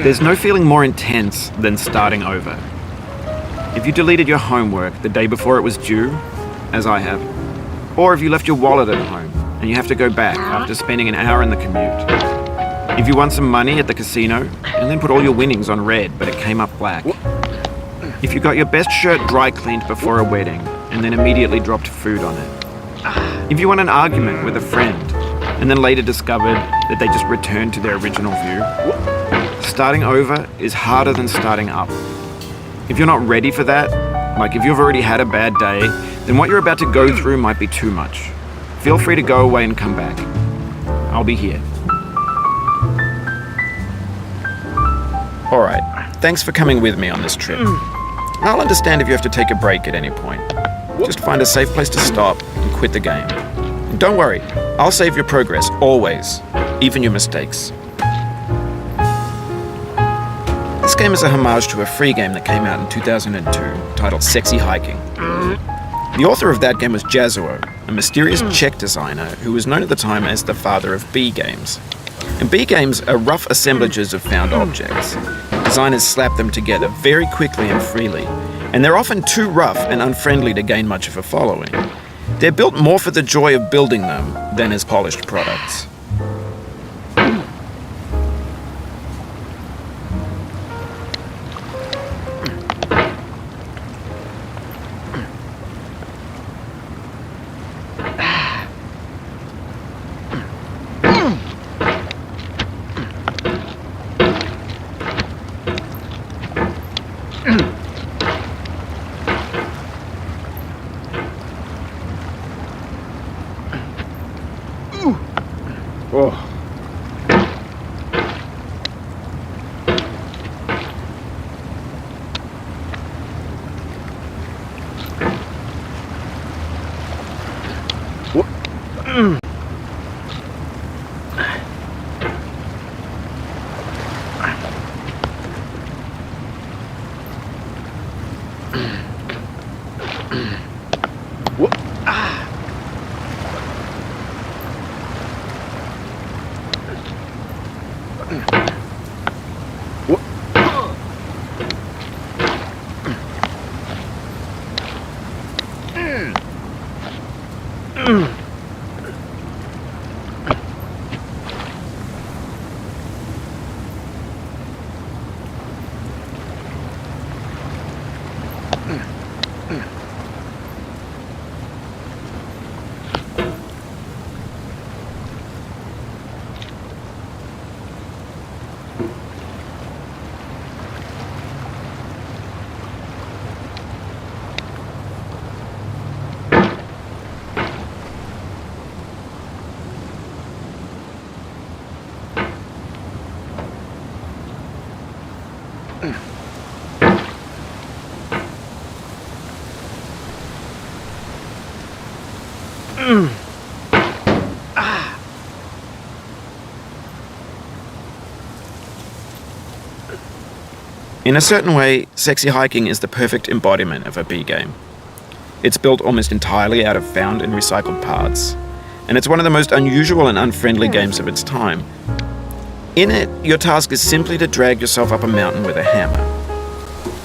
There's no feeling more intense than starting over. If you deleted your homework the day before it was due, as I have, or if you left your wallet at home and you have to go back after spending an hour in the commute. If you won some money at the casino and then put all your winnings on red but it came up black. If you got your best shirt dry cleaned before a wedding and then immediately dropped food on it. If you won an argument with a friend and then later discovered that they just returned to their original view. Starting over is harder than starting up. If you're not ready for that, like if you've already had a bad day, then what you're about to go through might be too much. Feel free to go away and come back. I'll be here. Alright, thanks for coming with me on this trip. I'll understand if you have to take a break at any point. Just find a safe place to stop and quit the game. And don't worry, I'll save your progress, always, even your mistakes. This game is a homage to a free game that came out in 2002, titled Sexy Hiking. The author of that game was Jazuo, a mysterious Czech designer who was known at the time as the father of B games. And B games are rough assemblages of found objects. Designers slap them together very quickly and freely, and they're often too rough and unfriendly to gain much of a following. They're built more for the joy of building them than as polished products. In a certain way, Sexy Hiking is the perfect embodiment of a B game. It's built almost entirely out of found and recycled parts, and it's one of the most unusual and unfriendly games of its time. In it, your task is simply to drag yourself up a mountain with a hammer.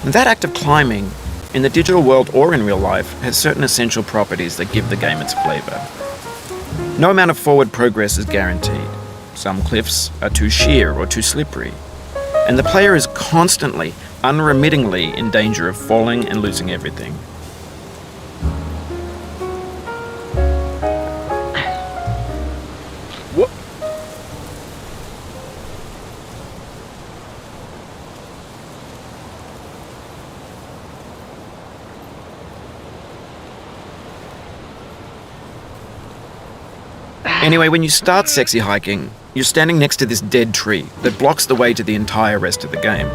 And that act of climbing, in the digital world or in real life, has certain essential properties that give the game its flavor. No amount of forward progress is guaranteed. Some cliffs are too sheer or too slippery, and the player is constantly, unremittingly in danger of falling and losing everything. Anyway, when you start Sexy Hiking, you're standing next to this dead tree that blocks the way to the entire rest of the game.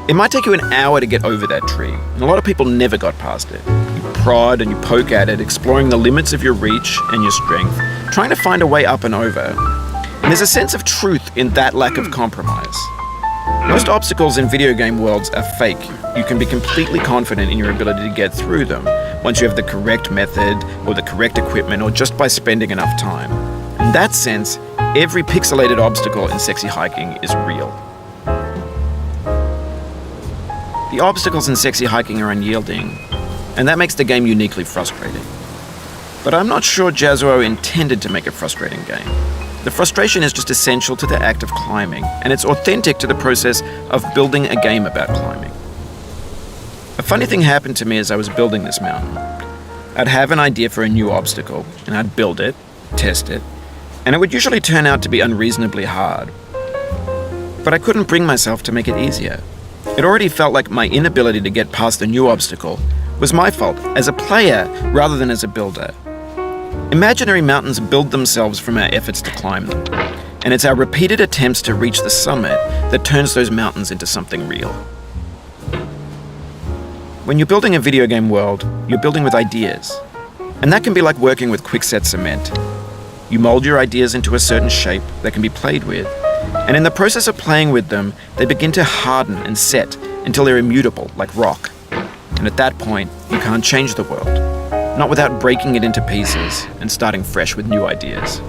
It might take you an hour to get over that tree, and a lot of people never got past it. You prod and you poke at it, exploring the limits of your reach and your strength, trying to find a way up and over. And there's a sense of truth in that lack of compromise. Most obstacles in video game worlds are fake. You can be completely confident in your ability to get through them once you have the correct method or the correct equipment or just by spending enough time. In that sense, every pixelated obstacle in Sexy Hiking is real. The obstacles in Sexy Hiking are unyielding, and that makes the game uniquely frustrating. But I'm not sure Jazuo intended to make a frustrating game. The frustration is just essential to the act of climbing, and it's authentic to the process of building a game about climbing. A funny thing happened to me as I was building this mountain. I'd have an idea for a new obstacle, and I'd build it, test it, and it would usually turn out to be unreasonably hard. But I couldn't bring myself to make it easier. It already felt like my inability to get past the new obstacle was my fault as a player rather than as a builder. Imaginary mountains build themselves from our efforts to climb them, and it's our repeated attempts to reach the summit that turns those mountains into something real. When you're building a video game world, you're building with ideas, and that can be like working with quickset cement. You mold your ideas into a certain shape that can be played with, and in the process of playing with them, they begin to harden and set until they're immutable, like rock. And at that point, you can't change the world, not without breaking it into pieces and starting fresh with new ideas.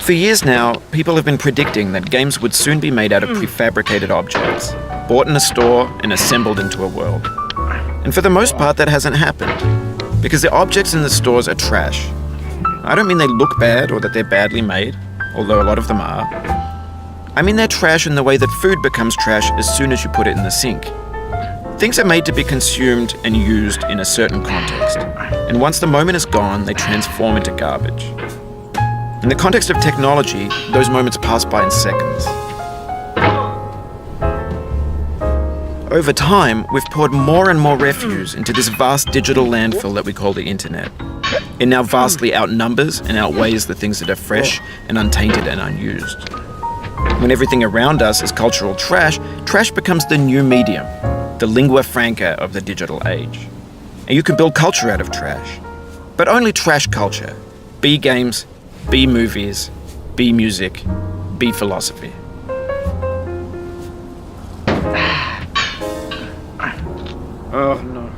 For years now, people have been predicting that games would soon be made out of prefabricated objects, bought in a store and assembled into a world. And for the most part, that hasn't happened, because the objects in the stores are trash. I don't mean they look bad or that they're badly made, although a lot of them are. I mean they're trash in the way that food becomes trash as soon as you put it in the sink. Things are made to be consumed and used in a certain context, and once the moment is gone, they transform into garbage. In the context of technology, those moments pass by in seconds. Over time, we've poured more and more refuse into this vast digital landfill that we call the internet. It now vastly outnumbers and outweighs the things that are fresh and untainted and unused. When everything around us is cultural trash, trash becomes the new medium, the lingua franca of the digital age. And you can build culture out of trash. But only trash culture. B games, B movies, B music, B philosophy. Oh no.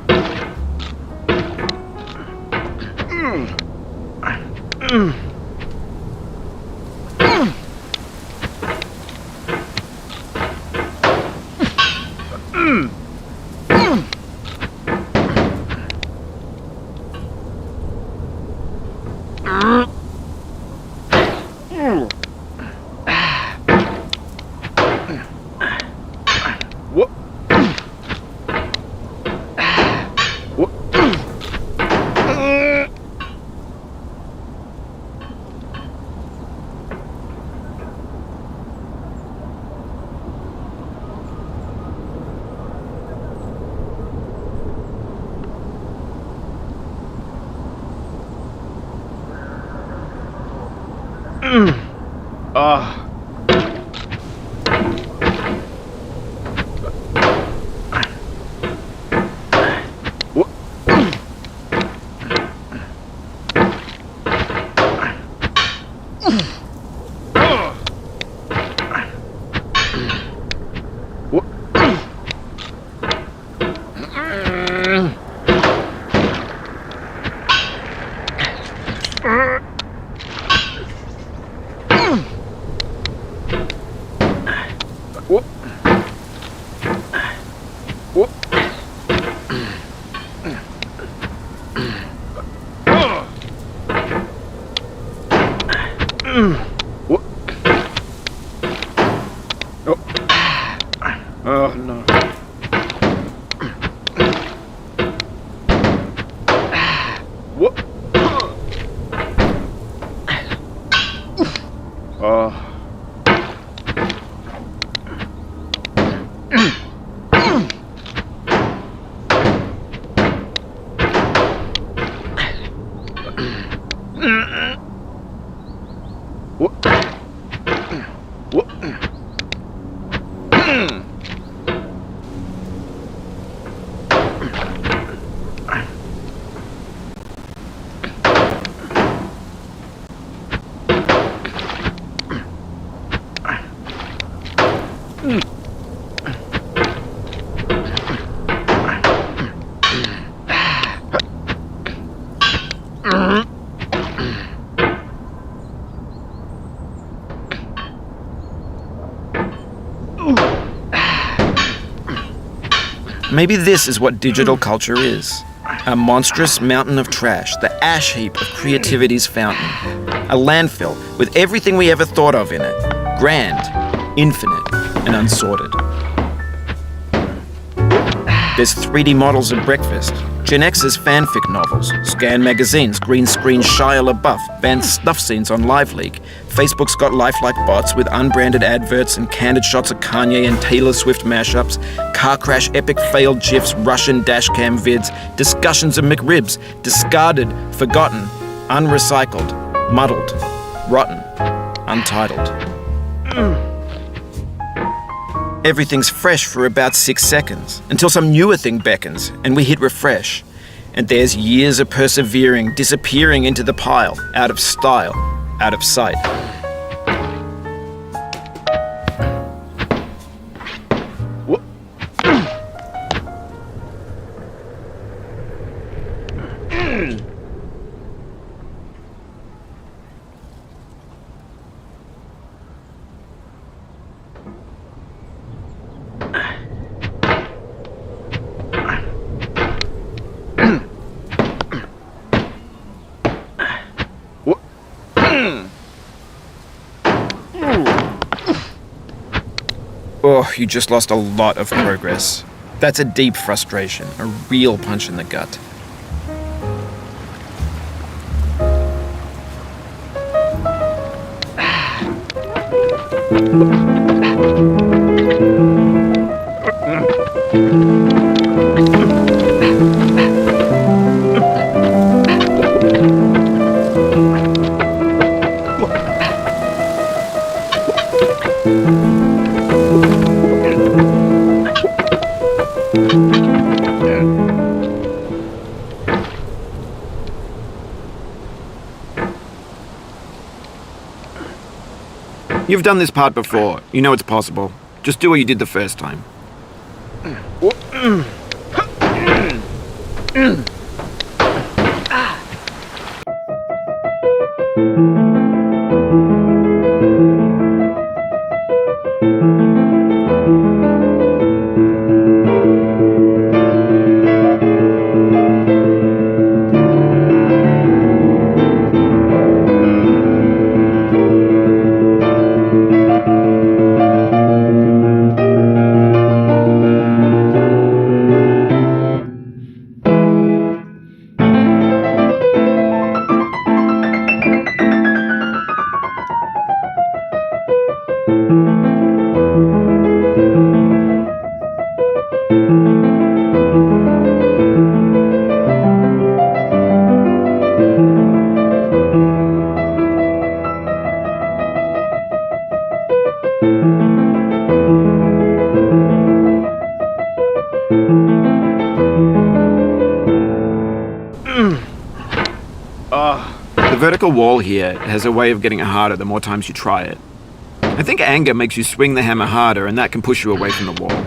Oh no. What? Oh. Maybe this is what digital culture is. A monstrous mountain of trash, the ash heap of creativity's fountain. A landfill with everything we ever thought of in it. Grand, infinite, and unsorted. There's 3D models of breakfast, Gen X's fanfic novels, Scan magazines, green screen Shia LaBeouf, banned snuff scenes on LiveLeak. Facebook's got lifelike bots with unbranded adverts and candid shots of Kanye and Taylor Swift mashups, car crash epic failed GIFs, Russian dashcam vids, discussions of McRibs, discarded, forgotten, unrecycled, muddled, rotten, untitled. Everything's fresh for about 6 seconds, until some newer thing beckons, and we hit refresh. And there's years of persevering, disappearing into the pile, out of style, out of sight. Oh, you just lost a lot of progress. That's a deep frustration, a real punch in the gut. You've done this part before. You know it's possible. Just do what you did the first time. The vertical wall here has a way of getting it harder the more times you try it. I think anger makes you swing the hammer harder, and that can push you away from the wall.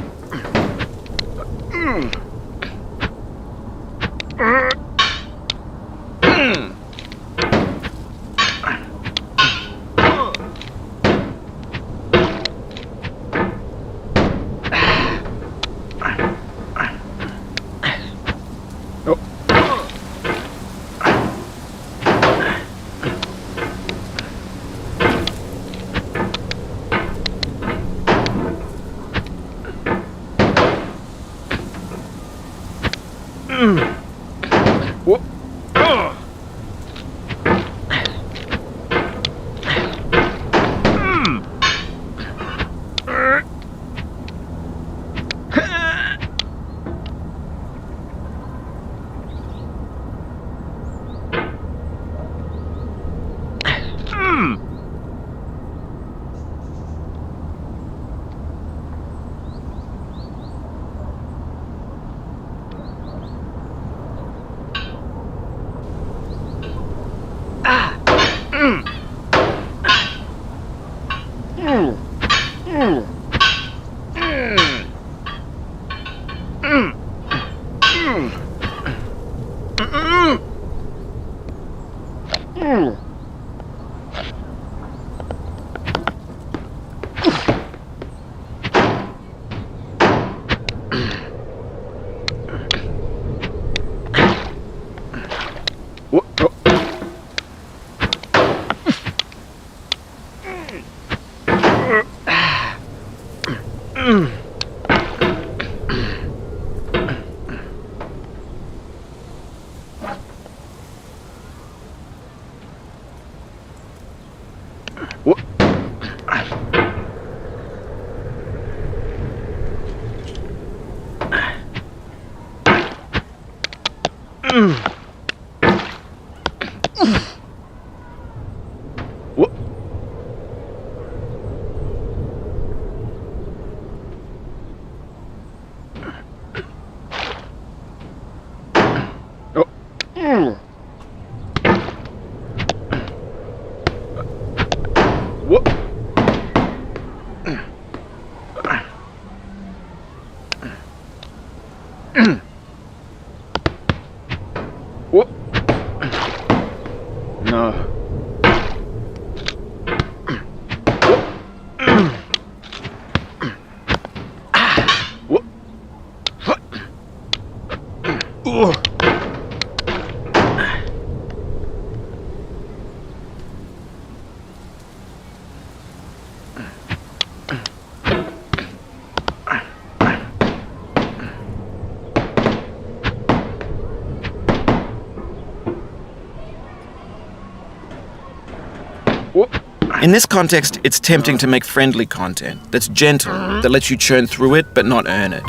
In this context, it's tempting to make friendly content that's gentle, that lets you churn through it but not earn it.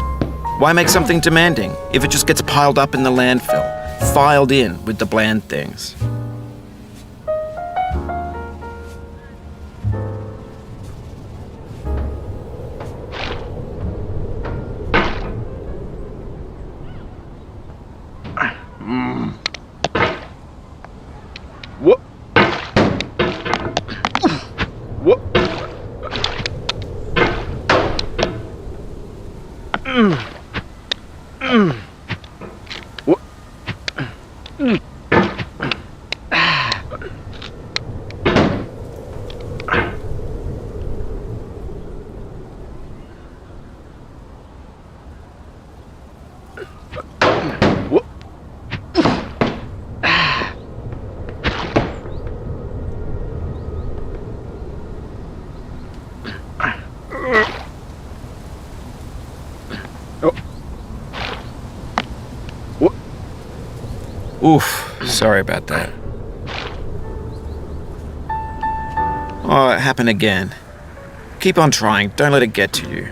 Why make something demanding if it just gets piled up in the landfill, filed in with the bland things? Oof, sorry about that. Oh, it happened again. Keep on trying, don't let it get to you.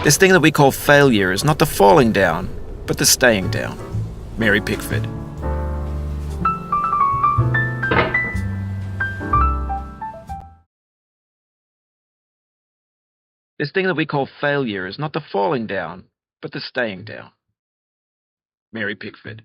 This thing that we call failure is not the falling down, but the staying down. Mary Pickford. This thing that we call failure is not the falling down, but the staying down. Mary Pickford.